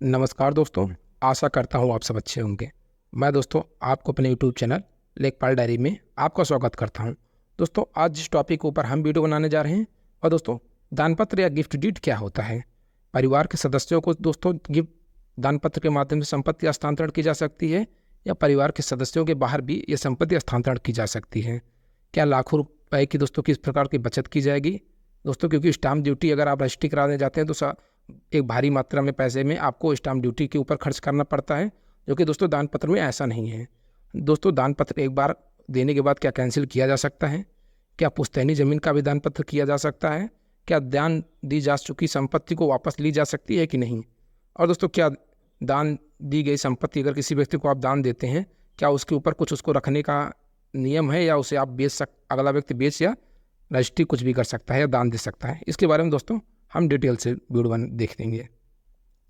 नमस्कार दोस्तों, आशा करता हूँ आप सब अच्छे होंगे। मैं दोस्तों आपको अपने यूट्यूब चैनल लेखपाल डायरी में आपका स्वागत करता हूँ। दोस्तों आज जिस टॉपिक के ऊपर हम वीडियो बनाने जा रहे हैं और दोस्तों दानपत्र या गिफ्ट डीड क्या होता है। परिवार के सदस्यों को दोस्तों गिफ्ट दानपत्र के माध्यम से संपत्ति हस्तांतरण की जा सकती है या परिवार के सदस्यों के बाहर भी ये संपत्ति हस्तांतरण की जा सकती है। क्या लाखों रुपए की दोस्तों किस प्रकार की बचत की जाएगी दोस्तों, क्योंकि स्टाम्प ड्यूटी अगर आप रजिस्ट्री कराने जाते हैं तो एक भारी मात्रा में पैसे में आपको स्टाम्प ड्यूटी के ऊपर खर्च करना पड़ता है, जो कि दोस्तों दान पत्र में ऐसा नहीं है। दोस्तों दान पत्र एक बार देने के बाद क्या कैंसिल किया जा सकता है? क्या पुश्तैनी ज़मीन का भी दान पत्र किया जा सकता है? क्या दान दी जा चुकी संपत्ति को वापस ली जा सकती है कि नहीं? और दोस्तों क्या दान दी गई संपत्ति अगर किसी व्यक्ति को आप दान देते हैं, क्या उसके ऊपर कुछ उसको रखने का नियम है या उसे आप अगला व्यक्ति बेच या रजिस्ट्री कुछ भी कर सकता है या दान दे सकता है? इसके बारे में दोस्तों हम डिटेल से वीडियो देख लेंगे।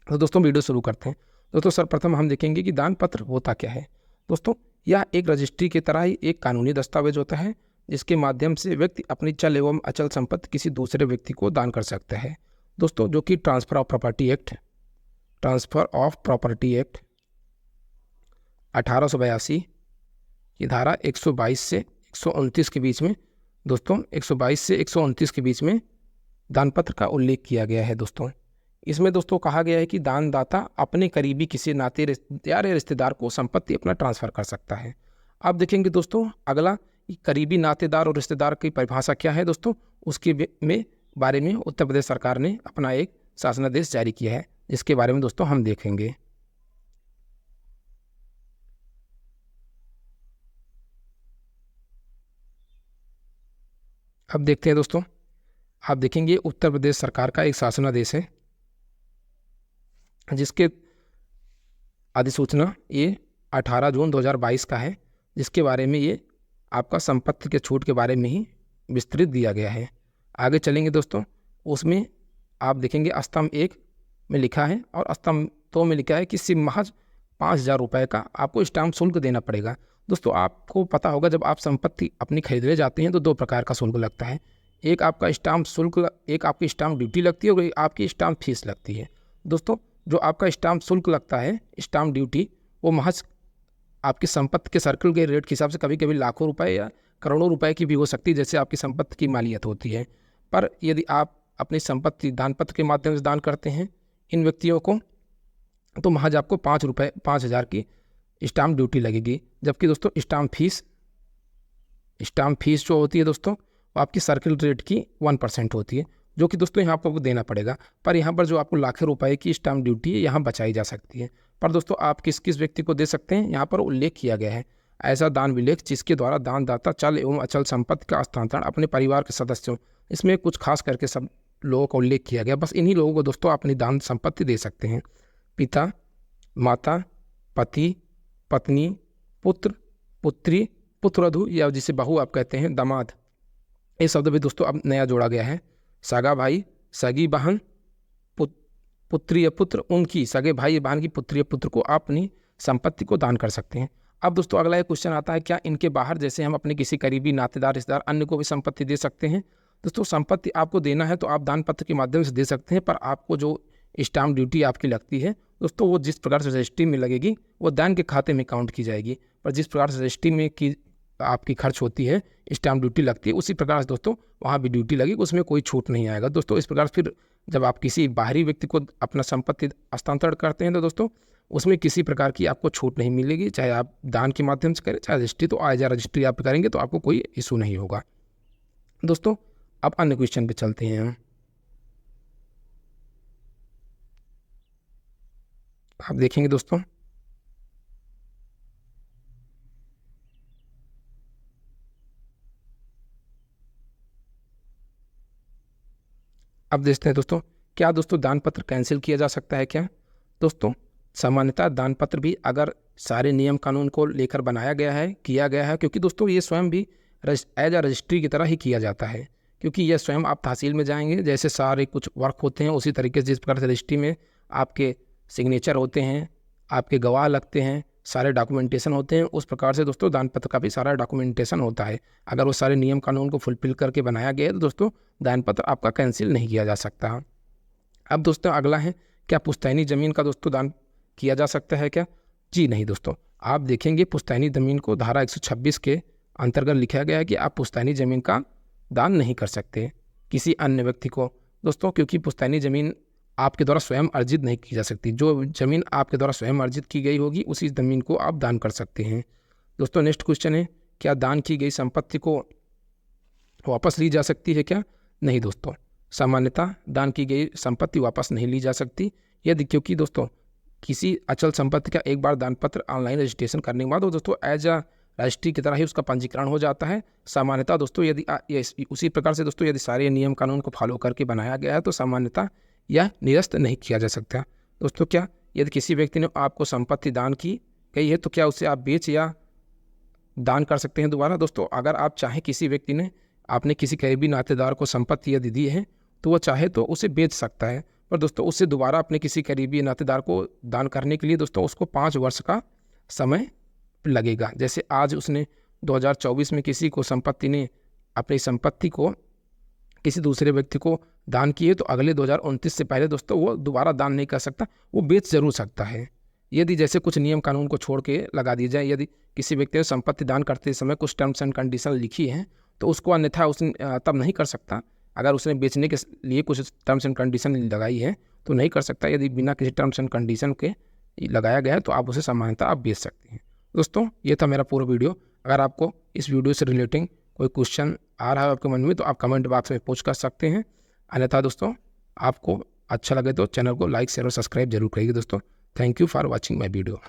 तो दोस्तों वीडियो शुरू करते हैं। दोस्तों सर्वप्रथम हम देखेंगे कि दान पत्र होता क्या है। दोस्तों यह एक रजिस्ट्री की तरह ही एक कानूनी दस्तावेज होता है जिसके माध्यम से व्यक्ति अपनी चल एवं अचल संपत्ति किसी दूसरे व्यक्ति को दान कर सकता है दोस्तों, जो कि ट्रांसफ़र ऑफ प्रॉपर्टी एक्ट 1882 की धारा 122 से 129 के बीच में दोस्तों 122 से 129 के बीच में दानपत्र का उल्लेख किया गया है। दोस्तों इसमें दोस्तों कहा गया है कि दानदाता अपने करीबी किसी नाते या रिश्तेदार को संपत्ति अपना ट्रांसफ़र कर सकता है। अब देखेंगे दोस्तों अगला करीबी नातेदार और रिश्तेदार की परिभाषा क्या है दोस्तों, उसके बारे में उत्तर प्रदेश सरकार ने अपना एक शासनादेश जारी किया है, जिसके बारे में दोस्तों हम देखेंगे। अब देखते हैं दोस्तों, आप देखेंगे उत्तर प्रदेश सरकार का एक शासनादेश है जिसके अधिसूचना ये 18 जून 2022 का है, जिसके बारे में ये आपका संपत्ति के छूट के बारे में ही विस्तृत दिया गया है। आगे चलेंगे दोस्तों, उसमें आप देखेंगे स्तंभ 1 में लिखा है और स्तंभ 2 में लिखा है कि सिर्फ महज 5,000 रुपये का आपको स्टाम्प शुल्क देना पड़ेगा। दोस्तों आपको पता होगा जब आप संपत्ति अपनी खरीदने जाते हैं तो 2 प्रकार का शुल्क लगता है। एक आपका स्टाम्प शुल्क, एक आपकी स्टाम्प ड्यूटी लगती है और एक आपकी स्टाम्प फीस लगती है। दोस्तों जो आपका स्टाम्प शुल्क लगता है, स्टाम्प ड्यूटी, वो महज आपकी संपत्ति के सर्कल के रेट के हिसाब से कभी कभी लाखों रुपए या करोड़ों रुपए की भी हो सकती है, जैसे आपकी संपत्ति की मालियत होती है। पर यदि आप अपनी संपत्ति दानपत्र के माध्यम से दान करते हैं इन व्यक्तियों को, तो महज आपको 5,000 की स्टाम्प ड्यूटी लगेगी। जबकि दोस्तों स्टाम्प फीस जो होती है दोस्तों, वो आपकी सर्कल रेट की 1% होती है, जो कि दोस्तों यहाँ आपको देना पड़ेगा। पर यहाँ पर जो आपको लाखों रुपए की स्टाम्प ड्यूटी है यहाँ बचाई जा सकती है। पर दोस्तों आप किस किस व्यक्ति को दे सकते हैं, यहाँ पर उल्लेख किया गया है ऐसा दान विलेख जिसके द्वारा दानदाता चल एवं अचल संपत्ति का हस्तांतरण अपने परिवार के सदस्यों, इसमें कुछ खास करके सब लोगों का उल्लेख किया गया। बस इन्हीं लोगों को दोस्तों अपनी दान संपत्ति दे सकते हैं। पिता, माता, पति, पत्नी, पुत्र, पुत्री, पुत्रवधू या जिसे बहू आप कहते हैं, दामाद, ये शब्द भी दोस्तों अब नया जोड़ा गया है। सगा भाई, सगी बहन, पुत्री या पुत्र, उनकी सगे भाई या बहन की पुत्री या पुत्र को आप अपनी संपत्ति को दान कर सकते हैं। अब दोस्तों अगला एक क्वेश्चन आता है, क्या इनके बाहर जैसे हम अपने किसी करीबी नातेदार रिश्तेदार अन्य को भी संपत्ति दे सकते हैं? दोस्तों संपत्ति आपको देना है तो आप दान पत्र के माध्यम से दे सकते हैं, पर आपको जो स्टाम्प ड्यूटी आपकी लगती है दोस्तों, वो जिस प्रकार से रजिस्ट्री में लगेगी वो दान के खाते में काउंट की जाएगी। पर जिस प्रकार से रजिस्ट्री में की आपकी खर्च होती है, स्टाम्प ड्यूटी लगती है, उसी प्रकार से दोस्तों वहाँ भी ड्यूटी लगेगी, उसमें कोई छूट नहीं आएगा दोस्तों। इस प्रकार फिर जब आप किसी बाहरी व्यक्ति को अपना संपत्ति हस्तांतरण करते हैं तो दोस्तों उसमें किसी प्रकार की आपको छूट नहीं मिलेगी, चाहे आप दान के माध्यम से करें चाहे रजिस्ट्री। तो आज रजिस्ट्री आप करेंगे तो आपको कोई इशू नहीं होगा। दोस्तों अब अन्य क्वेश्चन पे चलते हैं हम। आप देखेंगे दोस्तों, अब देखते हैं दोस्तों, क्या दोस्तों दान पत्र कैंसिल किया जा सकता है क्या? दोस्तों सामान्यतः दान पत्र भी अगर सारे नियम कानून को लेकर बनाया गया है, किया गया है, क्योंकि दोस्तों ये स्वयं भी एज अ रजिस्ट्री की तरह ही किया जाता है, क्योंकि यह स्वयं आप तहसील में जाएंगे जैसे सारे कुछ वर्क होते हैं उसी तरीके से जिस प्रकार से रजिस्ट्री में आपके सिग्नेचर होते हैं, आपके गवाह लगते हैं, सारे डॉक्यूमेंटेशन होते हैं, उस प्रकार से दोस्तों दान पत्र का भी सारा डॉक्यूमेंटेशन होता है। अगर वो सारे नियम कानून को फुलफिल करके बनाया गया है तो दोस्तों दान पत्र आपका कैंसिल नहीं किया जा सकता। अब दोस्तों अगला है क्या पुश्तैनी ज़मीन का दोस्तों दान किया जा सकता है क्या? जी नहीं दोस्तों। आप देखेंगे पुश्तैनी ज़मीन को धारा 126 के अंतर्गत लिखा गया है कि आप पुश्तैनी ज़मीन का दान नहीं कर सकते किसी अन्य व्यक्ति को दोस्तों, क्योंकि पुश्तैनी ज़मीन आपके द्वारा स्वयं अर्जित नहीं की जा सकती। जो ज़मीन आपके द्वारा स्वयं अर्जित की गई होगी उसी ज़मीन को आप दान कर सकते हैं। दोस्तों नेक्स्ट क्वेश्चन है, क्या दान की गई संपत्ति को वापस ली जा सकती है क्या? नहीं दोस्तों, सामान्यतः दान की गई संपत्ति वापस नहीं ली जा सकती यदि, क्योंकि दोस्तों किसी अचल संपत्ति का एक बार दान पत्र ऑनलाइन रजिस्ट्रेशन करने के बाद वो दोस्तों एज अ रजिस्ट्री की तरह ही उसका पंजीकरण हो जाता है। सामान्यतः दोस्तों यदि उसी प्रकार से दोस्तों यदि सारे नियम कानून को फॉलो करके बनाया गया है तो सामान्यतः यह निरस्त नहीं किया जा सकता। दोस्तों क्या यदि किसी व्यक्ति ने आपको संपत्ति दान की गई है तो क्या उसे आप बेच या दान कर सकते हैं दोबारा? दोस्तों अगर आप चाहें, किसी व्यक्ति ने आपने किसी करीबी नातेदार को संपत्ति यदि दी है तो वह चाहे तो उसे बेच सकता है, पर दोस्तों उससे दोबारा अपने किसी करीबी नातेदार को दान करने के लिए दोस्तों उसको 5 वर्ष का समय लगेगा। जैसे आज उसने 2024 में किसी को संपत्ति ने अपनी संपत्ति को किसी दूसरे व्यक्ति को दान की है तो अगले 2029 से पहले दोस्तों वो दोबारा दान नहीं कर सकता, वो बेच जरूर सकता है यदि जैसे कुछ नियम कानून को छोड़ के लगा दी जाए। यदि किसी व्यक्ति ने संपत्ति दान करते समय कुछ टर्म्स एंड कंडीशन लिखी हैं तो उसको अन्यथा उसने तब नहीं कर सकता। अगर उसने बेचने के लिए कुछ टर्म्स एंड कंडीशन लगाई है तो नहीं कर सकता। यदि बिना किसी टर्म्स एंड कंडीशन के लगाया गया है तो आप उसे सामान्यतः आप बेच सकते हैं। दोस्तों ये था मेरा पूरा वीडियो। अगर आपको इस वीडियो से रिलेटिंग कोई क्वेश्चन आ रहा है आपके मन में तो आप कमेंट बॉक्स में पूछ कर सकते हैं। अन्यथा दोस्तों आपको अच्छा लगे तो चैनल को लाइक शेयर और सब्सक्राइब जरूर करिए दोस्तों। Thank you for watching my video.